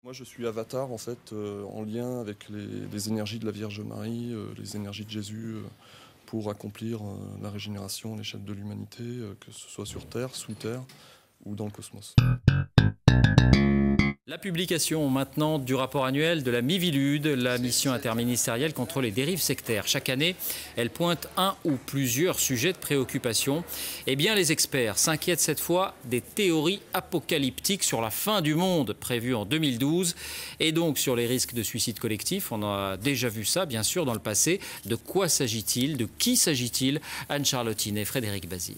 Moi, je suis avatar, en fait, en lien avec les énergies de la Vierge Marie, les énergies de Jésus, pour accomplir la régénération à l'échelle de l'humanité, que ce soit sur Terre, sous Terre ou dans le cosmos. La publication maintenant du rapport annuel de la Miviludes, la mission interministérielle contre les dérives sectaires. Chaque année, elle pointe un ou plusieurs sujets de préoccupation. Eh bien, les experts s'inquiètent cette fois des théories apocalyptiques sur la fin du monde prévues en 2012 et donc sur les risques de suicide collectif. On a déjà vu ça, bien sûr, dans le passé. De quoi s'agit-il? De qui s'agit-il? Anne-Charlotte Inet, Frédéric Basile.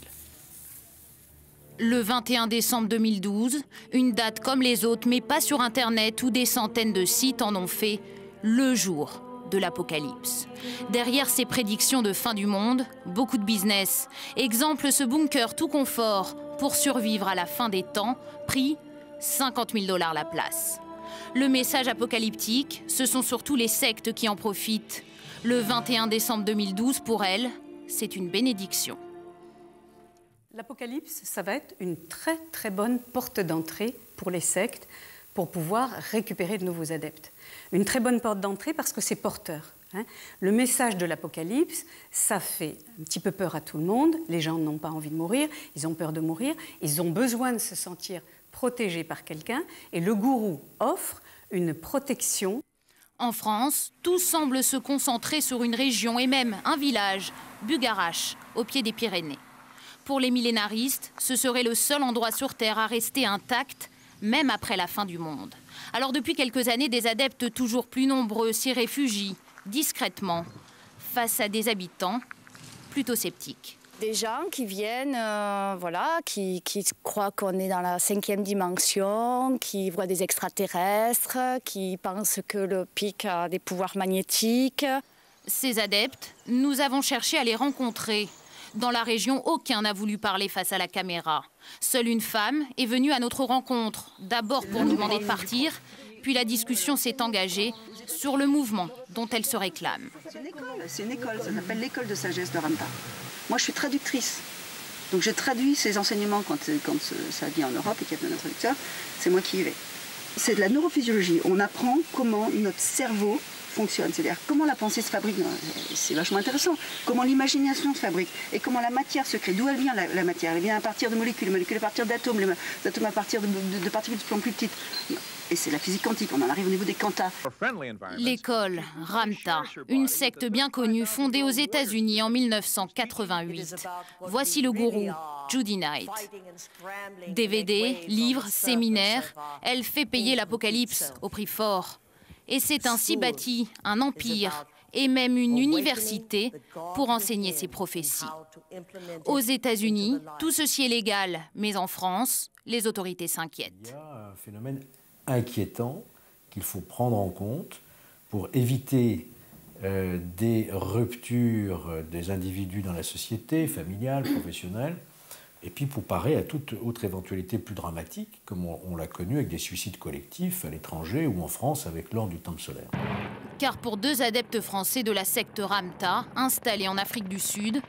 Le 21 décembre 2012, une date comme les autres, mais pas sur Internet où des centaines de sites en ont fait le jour de l'apocalypse. Derrière ces prédictions de fin du monde, beaucoup de business. Exemple, ce bunker tout confort pour survivre à la fin des temps, prix 50 000 $ la place. Le message apocalyptique, ce sont surtout les sectes qui en profitent. Le 21 décembre 2012, pour elles, c'est une bénédiction. L'apocalypse, ça va être une très très bonne porte d'entrée pour les sectes pour pouvoir récupérer de nouveaux adeptes. Une très bonne porte d'entrée parce que c'est porteur. Le message de l'apocalypse, ça fait un petit peu peur à tout le monde. Les gens n'ont pas envie de mourir, ils ont peur de mourir, ils ont besoin de se sentir protégés par quelqu'un et le gourou offre une protection. En France, tout semble se concentrer sur une région et même un village, Bugarache, au pied des Pyrénées. Pour les millénaristes, ce serait le seul endroit sur Terre à rester intact, même après la fin du monde. Alors depuis quelques années, des adeptes toujours plus nombreux s'y réfugient, discrètement, face à des habitants plutôt sceptiques. Des gens qui viennent, qui croient qu'on est dans la 5e dimension, qui voient des extraterrestres, qui pensent que le pic a des pouvoirs magnétiques. Ces adeptes, nous avons cherché à les rencontrer. Dans la région, aucun n'a voulu parler face à la caméra. Seule une femme est venue à notre rencontre, d'abord pour nous demander de partir, puis la discussion s'est engagée sur le mouvement dont elle se réclame. C'est une école, ça s'appelle l'école de sagesse de Ramta. Moi, je suis traductrice, donc je traduis ces enseignements quand ça vient en Europe et qu'il y a besoin d'un traducteur, c'est moi qui y vais. C'est de la neurophysiologie, on apprend comment notre cerveau fonctionne, c'est-à-dire comment la pensée se fabrique, c'est vachement intéressant, comment l'imagination se fabrique et comment la matière se crée, d'où elle vient la matière, elle vient à partir de molécules, les molécules à partir d'atomes, les atomes à partir de particules de plus en plus petites. Et c'est la physique quantique, on en arrive au niveau des quantas. L'école Ramta, une secte bien connue fondée aux États-Unis en 1988. Voici le gourou, Judy Knight. DVD, livres, séminaires, elle fait payer l'apocalypse au prix fort. Et c'est ainsi bâti un empire et même une université pour enseigner ses prophéties. Aux États-Unis, tout ceci est légal, mais en France, les autorités s'inquiètent. Il y a un phénomène inquiétant qu'il faut prendre en compte pour éviter des ruptures des individus dans la société, familiale, professionnelle, et puis pour parer à toute autre éventualité plus dramatique, comme on l'a connu avec des suicides collectifs à l'étranger ou en France avec l'ordre du temple solaire. Car pour deux adeptes français de la secte Ramta, installés en Afrique du Sud,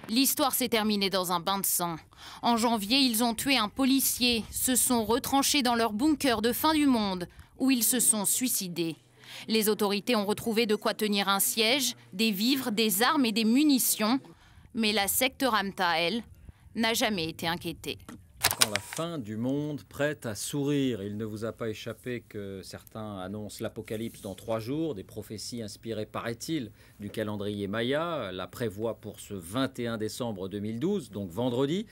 l'histoire s'est terminée dans un bain de sang. En janvier, ils ont tué un policier, se sont retranchés dans leur bunker de fin du monde, où ils se sont suicidés. Les autorités ont retrouvé de quoi tenir un siège, des vivres, des armes et des munitions. Mais la secte Ramta, elle, n'a jamais été inquiétée. Quand la fin du monde prête à sourire, il ne vous a pas échappé que certains annoncent l'apocalypse dans 3 jours. Des prophéties inspirées, paraît-il, du calendrier Maya la prévoient pour ce 21 décembre 2012, donc vendredi.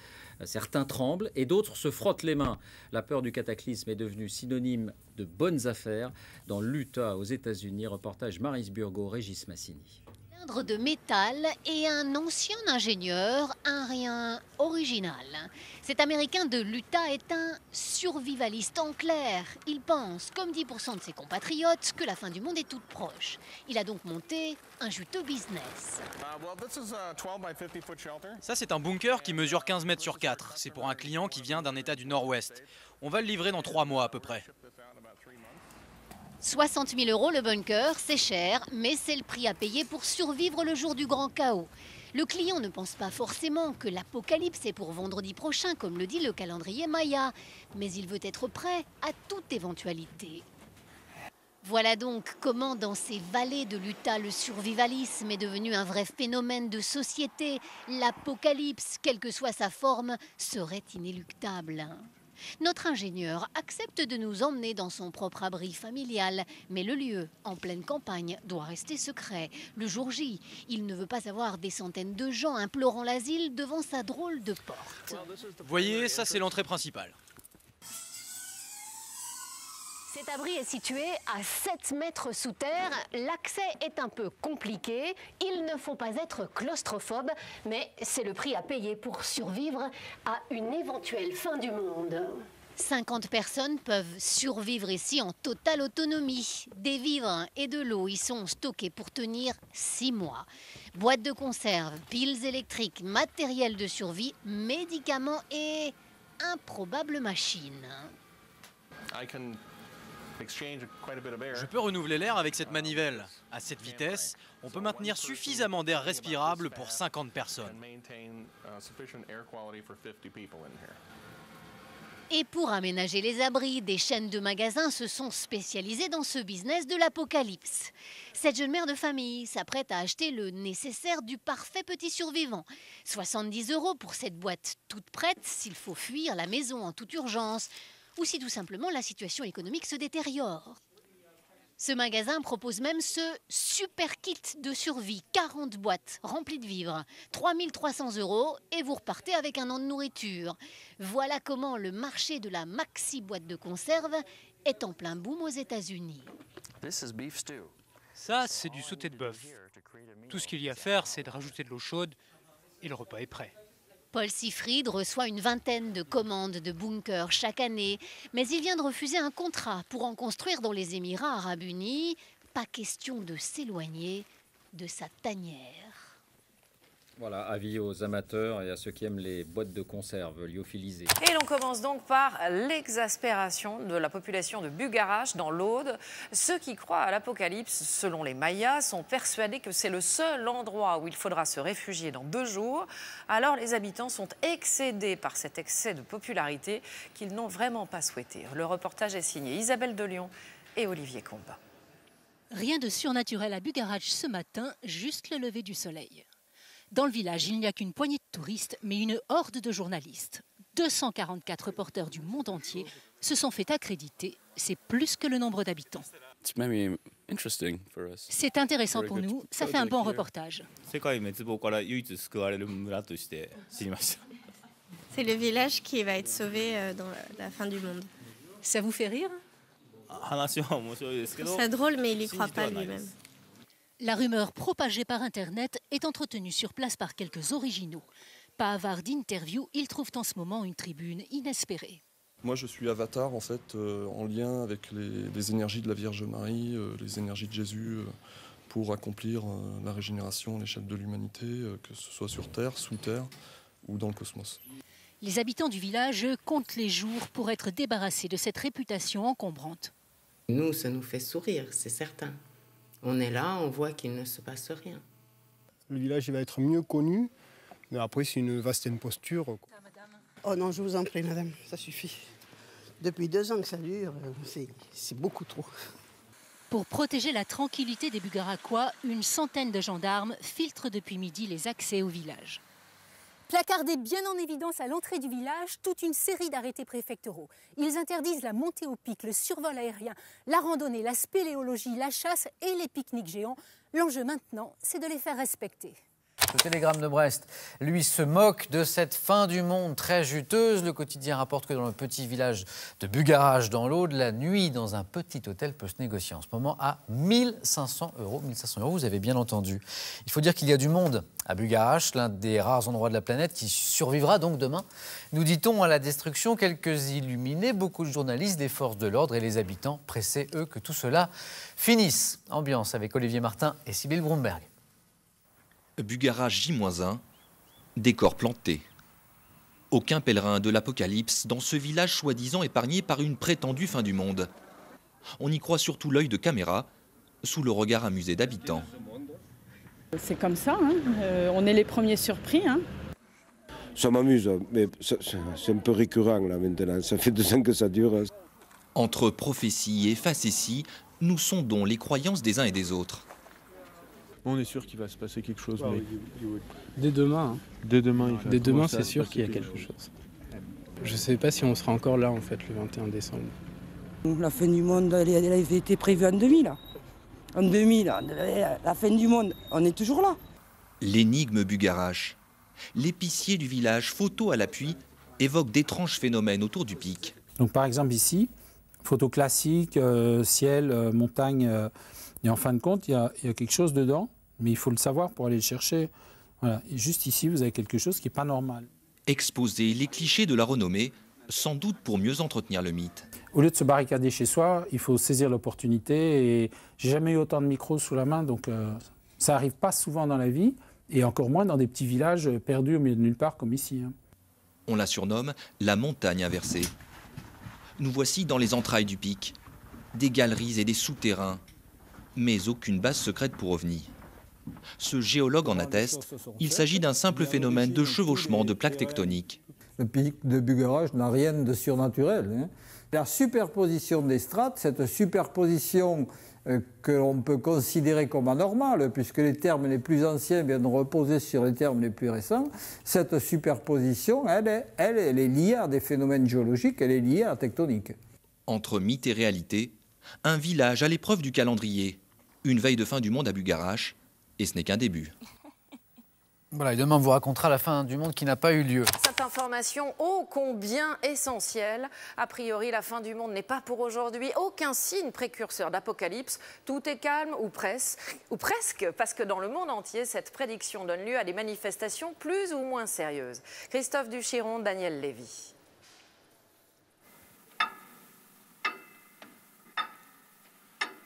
Certains tremblent et d'autres se frottent les mains. La peur du cataclysme est devenue synonyme de bonnes affaires. Dans l'Utah, aux États-Unis, reportage Maryse Burgot, Régis Massini. De métal et un ancien ingénieur, un rien original. Cet Américain de l'Utah est un survivaliste en clair. Il pense, comme 10% de ses compatriotes, que la fin du monde est toute proche. Il a donc monté un juteux business. Ça, c'est un bunker qui mesure 15 mètres sur 4. C'est pour un client qui vient d'un état du Nord-Ouest. On va le livrer dans 3 mois à peu près. 60 000 € le bunker, c'est cher, mais c'est le prix à payer pour survivre le jour du grand chaos. Le client ne pense pas forcément que l'apocalypse est pour vendredi prochain, comme le dit le calendrier Maya, mais il veut être prêt à toute éventualité. Voilà donc comment dans ces vallées de l'Utah, le survivalisme est devenu un vrai phénomène de société. L'apocalypse, quelle que soit sa forme, serait inéluctable. Notre ingénieur accepte de nous emmener dans son propre abri familial, mais le lieu, en pleine campagne, doit rester secret. Le jour J, il ne veut pas avoir des centaines de gens implorant l'asile devant sa drôle de porte. Vous voyez, ça c'est l'entrée principale. Cet abri est situé à 7 mètres sous terre. L'accès est un peu compliqué. Il ne faut pas être claustrophobe, mais c'est le prix à payer pour survivre à une éventuelle fin du monde. 50 personnes peuvent survivre ici en totale autonomie. Des vivres et de l'eau y sont stockés pour tenir 6 mois. Boîtes de conserve, piles électriques, matériel de survie, médicaments et improbables machines. Je peux renouveler l'air avec cette manivelle. À cette vitesse, on peut maintenir suffisamment d'air respirable pour 50 personnes. Et pour aménager les abris, des chaînes de magasins se sont spécialisées dans ce business de l'apocalypse. Cette jeune mère de famille s'apprête à acheter le nécessaire du parfait petit survivant. 70 € pour cette boîte toute prête s'il faut fuir la maison en toute urgence ou si tout simplement la situation économique se détériore. Ce magasin propose même ce super kit de survie, 40 boîtes remplies de vivres, 3 300 € et vous repartez avec un an de nourriture. Voilà comment le marché de la maxi boîte de conserve est en plein boom aux États-Unis. Ça, c'est du sauté de bœuf. Tout ce qu'il y a à faire, c'est de rajouter de l'eau chaude et le repas est prêt. Paul Siegfried reçoit une vingtaine de commandes de bunkers chaque année, mais il vient de refuser un contrat pour en construire dans les Émirats arabes unis. Pas question de s'éloigner de sa tanière. Voilà, avis aux amateurs et à ceux qui aiment les boîtes de conserve lyophilisées. Et l'on commence donc par l'exaspération de la population de Bugarache dans l'Aude. Ceux qui croient à l'apocalypse, selon les Mayas, sont persuadés que c'est le seul endroit où il faudra se réfugier dans 2 jours. Alors les habitants sont excédés par cet excès de popularité qu'ils n'ont vraiment pas souhaité. Le reportage est signé Isabelle Delion et Olivier Combat. Rien de surnaturel à Bugarache ce matin, juste le lever du soleil. Dans le village, il n'y a qu'une poignée de touristes, mais une horde de journalistes. 244 reporters du monde entier se sont fait accréditer. C'est plus que le nombre d'habitants. C'est intéressant pour nous, ça fait un bon reportage. C'est le village qui va être sauvé dans la fin du monde. Ça vous fait rire? C'est drôle, mais il n'y croit pas lui-même. La rumeur propagée par Internet est entretenue sur place par quelques originaux. Pas avare d'interviews, ils trouvent en ce moment une tribune inespérée. Moi je suis avatar en fait, en lien avec les énergies de la Vierge Marie, les énergies de Jésus, pour accomplir la régénération à l'échelle de l'humanité, que ce soit sur Terre, sous Terre ou dans le cosmos. Les habitants du village comptent les jours pour être débarrassés de cette réputation encombrante. Nous, ça nous fait sourire, c'est certain. On est là, on voit qu'il ne se passe rien. Le village va être mieux connu, mais après c'est une vaste imposture. Oh non, je vous en prie, madame, ça suffit. Depuis 2 ans que ça dure, c'est beaucoup trop. Pour protéger la tranquillité des Bugaraquois, une centaine de gendarmes filtrent depuis midi les accès au village. Placardés bien en évidence à l'entrée du village, toute une série d'arrêtés préfectoraux. Ils interdisent la montée au pic, le survol aérien, la randonnée, la spéléologie, la chasse et les pique-niques géants. L'enjeu maintenant, c'est de les faire respecter. Le Télégramme de Brest, lui, se moque de cette fin du monde très juteuse. Le quotidien rapporte que dans le petit village de Bugarache, dans l'Aude, la nuit dans un petit hôtel peut se négocier en ce moment à 1 500 €. 1 500 €, vous avez bien entendu. Il faut dire qu'il y a du monde à Bugarache, l'un des rares endroits de la planète qui survivra donc demain. Nous dit-on à la destruction, quelques illuminés, beaucoup de journalistes, des forces de l'ordre et les habitants pressés, eux, que tout cela finisse. Ambiance avec Olivier Martin et Sybille Bromberg. Bugarache J-1, décor planté. Aucun pèlerin de l'apocalypse dans ce village soi-disant épargné par une prétendue fin du monde. On y croit surtout l'œil de caméra, sous le regard amusé d'habitants. C'est comme ça, hein. On est les premiers surpris. Hein. Ça m'amuse, mais c'est un peu récurrent là maintenant, ça fait 2 ans que ça dure. Entre prophétie et facétie, nous sondons les croyances des uns et des autres. On est sûr qu'il va se passer quelque chose. Mais... Dès demain. Hein. Dès demain, c'est sûr qu'il y a quelque chose. Je ne sais pas si on sera encore là, en fait, le 21 décembre. La fin du monde, elle avait été prévue en 2000. En 2000, la fin du monde, on est toujours là. L'énigme Bugarache. L'épicier du village, photo à l'appui, évoque d'étranges phénomènes autour du pic. Donc par exemple ici, photo classique, ciel, montagne, et en fin de compte, il y a quelque chose dedans, mais il faut le savoir pour aller le chercher. Voilà. Et juste ici, vous avez quelque chose qui n'est pas normal. Exposer les clichés de la renommée, sans doute pour mieux entretenir le mythe. Au lieu de se barricader chez soi, il faut saisir l'opportunité. Et j'ai jamais eu autant de micros sous la main, donc ça n'arrive pas souvent dans la vie, et encore moins dans des petits villages perdus au milieu de nulle part comme ici. Hein. On la surnomme la montagne inversée. Nous voici dans les entrailles du pic, des galeries et des souterrains, mais aucune base secrète pour ovnis. Ce géologue en atteste, il s'agit d'un simple phénomène de chevauchement de plaques tectoniques. Le pic de Bugarache n'a rien de surnaturel. Hein. La superposition des strates, cette superposition que l'on peut considérer comme anormale, puisque les termes les plus anciens viennent reposer sur les termes les plus récents, cette superposition, elle est liée à des phénomènes géologiques, elle est liée à la tectonique. Entre mythe et réalité, un village à l'épreuve du calendrier, une veille de fin du monde à Bugarache, et ce n'est qu'un début. Voilà, et demain on vous racontera la fin du monde qui n'a pas eu lieu. Cette information ô combien essentielle. A priori, la fin du monde n'est pas pour aujourd'hui. Aucun signe précurseur d'apocalypse. Tout est calme ou presque, parce que dans le monde entier, cette prédiction donne lieu à des manifestations plus ou moins sérieuses. Christophe Duchiron, Daniel Lévy.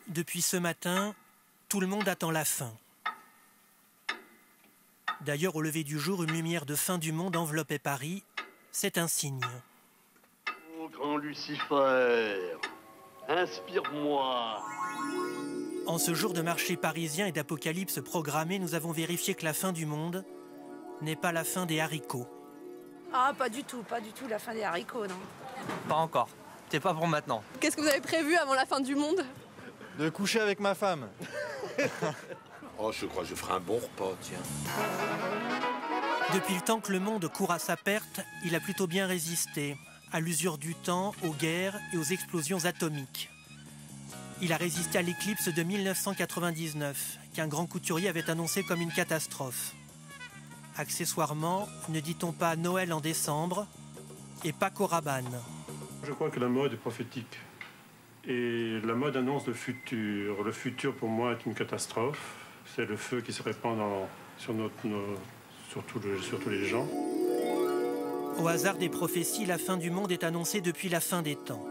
Depuis ce matin, tout le monde attend la fin. D'ailleurs, au lever du jour, une lumière de fin du monde enveloppait Paris. C'est un signe. Oh, grand Lucifer, inspire-moi. En ce jour de marché parisien et d'apocalypse programmé, nous avons vérifié que la fin du monde n'est pas la fin des haricots. Ah, pas du tout, la fin des haricots, non. Pas encore. C'est pas pour maintenant. Qu'est-ce que vous avez prévu avant la fin du monde? De coucher avec ma femme. Oh, je crois que je ferai un bon repas, tiens. Depuis le temps que le monde court à sa perte, il a plutôt bien résisté à l'usure du temps, aux guerres et aux explosions atomiques. Il a résisté à l'éclipse de 1999, qu'un grand couturier avait annoncé comme une catastrophe. Accessoirement, ne dit-on pas Noël en décembre et Paco Rabanne. Je crois que la mode est prophétique. Et la mode annonce le futur. Le futur, pour moi, est une catastrophe. C'est le feu qui se répand sur tous les gens. Au hasard des prophéties, la fin du monde est annoncée depuis la fin des temps.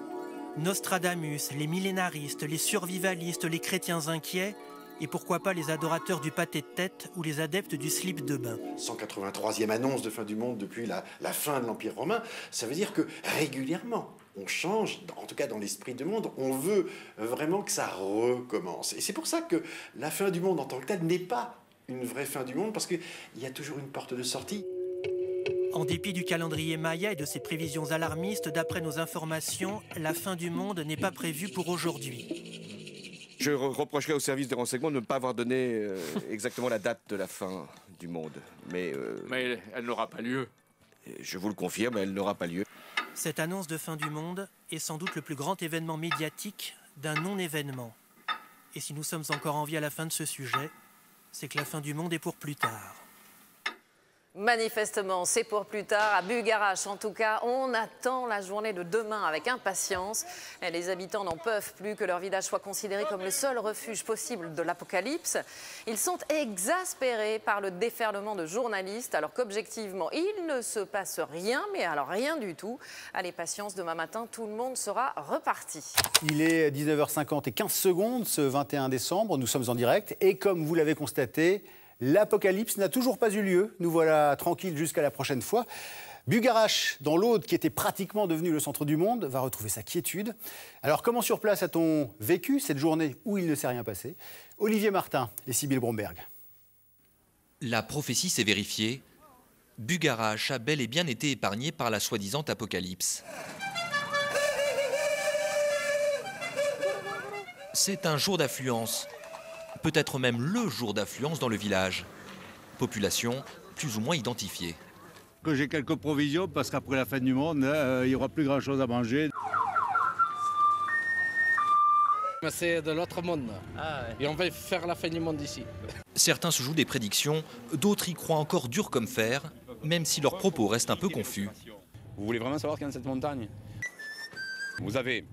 Nostradamus, les millénaristes, les survivalistes, les chrétiens inquiets, et pourquoi pas les adorateurs du pâté de tête ou les adeptes du slip de bain. 183e annonce de fin du monde depuis la fin de l'Empire romain, ça veut dire que régulièrement, on change, en tout cas dans l'esprit du monde, on veut vraiment que ça recommence. Et c'est pour ça que la fin du monde en tant que telle n'est pas une vraie fin du monde, parce qu'il y a toujours une porte de sortie. En dépit du calendrier Maya et de ses prévisions alarmistes, d'après nos informations, la fin du monde n'est pas prévue pour aujourd'hui. Je reprocherai au service de renseignement de ne pas avoir donné exactement la date de la fin du monde. Mais elle n'aura pas lieu. Je vous le confirme, elle n'aura pas lieu. Cette annonce de fin du monde est sans doute le plus grand événement médiatique d'un non-événement. Et si nous sommes encore en vie à la fin de ce sujet, c'est que la fin du monde est pour plus tard. Manifestement, c'est pour plus tard. À Bugarache, en tout cas, on attend la journée de demain avec impatience. Et les habitants n'en peuvent plus que leur village soit considéré comme le seul refuge possible de l'apocalypse. Ils sont exaspérés par le déferlement de journalistes, alors qu'objectivement, il ne se passe rien, mais alors rien du tout. Allez, patience, demain matin, tout le monde sera reparti. Il est 19h50 et 15 secondes, ce 21 décembre. Nous sommes en direct et comme vous l'avez constaté, l'apocalypse n'a toujours pas eu lieu. Nous voilà tranquilles jusqu'à la prochaine fois. Bugarache, dans l'Aude, qui était pratiquement devenu le centre du monde, va retrouver sa quiétude. Alors, comment sur place a-t-on vécu cette journée où il ne s'est rien passé? Olivier Martin et Sybille Bromberg. La prophétie s'est vérifiée. Bugarache a bel et bien été épargné par la soi-disant apocalypse. C'est un jour d'affluence, peut-être même le jour d'affluence dans le village. Population plus ou moins identifiée. Que j'ai quelques provisions parce qu'après la fin du monde, il n'y aura plus grand-chose à manger. C'est de l'autre monde. Et on va faire la fin du monde ici. Certains se jouent des prédictions, d'autres y croient encore dur comme fer, même si leurs propos restent un peu confus. Vous voulez vraiment savoir ce qu'il y a dans cette montagne? Vous avez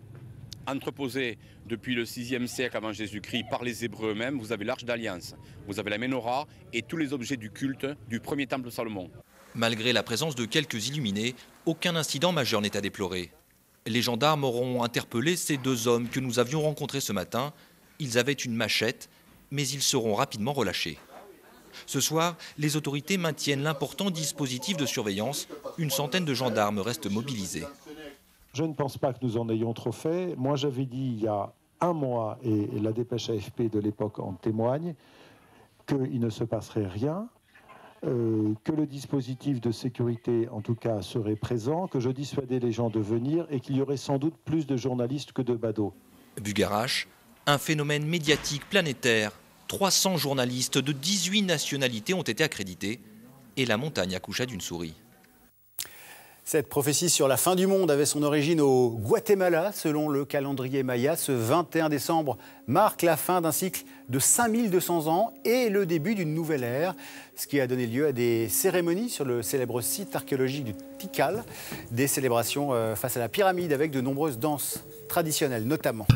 entreposé depuis le 6e siècle avant Jésus-Christ par les Hébreux eux-mêmes, vous avez l'Arche d'Alliance, vous avez la Ménorah et tous les objets du culte du premier temple de Salomon. Malgré la présence de quelques illuminés, aucun incident majeur n'est à déplorer. Les gendarmes auront interpellé ces deux hommes que nous avions rencontrés ce matin. Ils avaient une machette, mais ils seront rapidement relâchés. Ce soir, les autorités maintiennent l'important dispositif de surveillance. Une centaine de gendarmes restent mobilisés. Je ne pense pas que nous en ayons trop fait. Moi, j'avais dit il y a un mois, et la dépêche AFP de l'époque en témoigne, qu'il ne se passerait rien, que le dispositif de sécurité, en tout cas, serait présent, que je dissuadais les gens de venir et qu'il y aurait sans doute plus de journalistes que de badauds. Bugarache, un phénomène médiatique planétaire. 300 journalistes de 18 nationalités ont été accrédités et la montagne accoucha d'une souris. Cette prophétie sur la fin du monde avait son origine au Guatemala. Selon le calendrier maya, ce 21 décembre marque la fin d'un cycle de 5200 ans et le début d'une nouvelle ère, ce qui a donné lieu à des cérémonies sur le célèbre site archéologique du Tikal, des célébrations face à la pyramide avec de nombreuses danses traditionnelles notamment.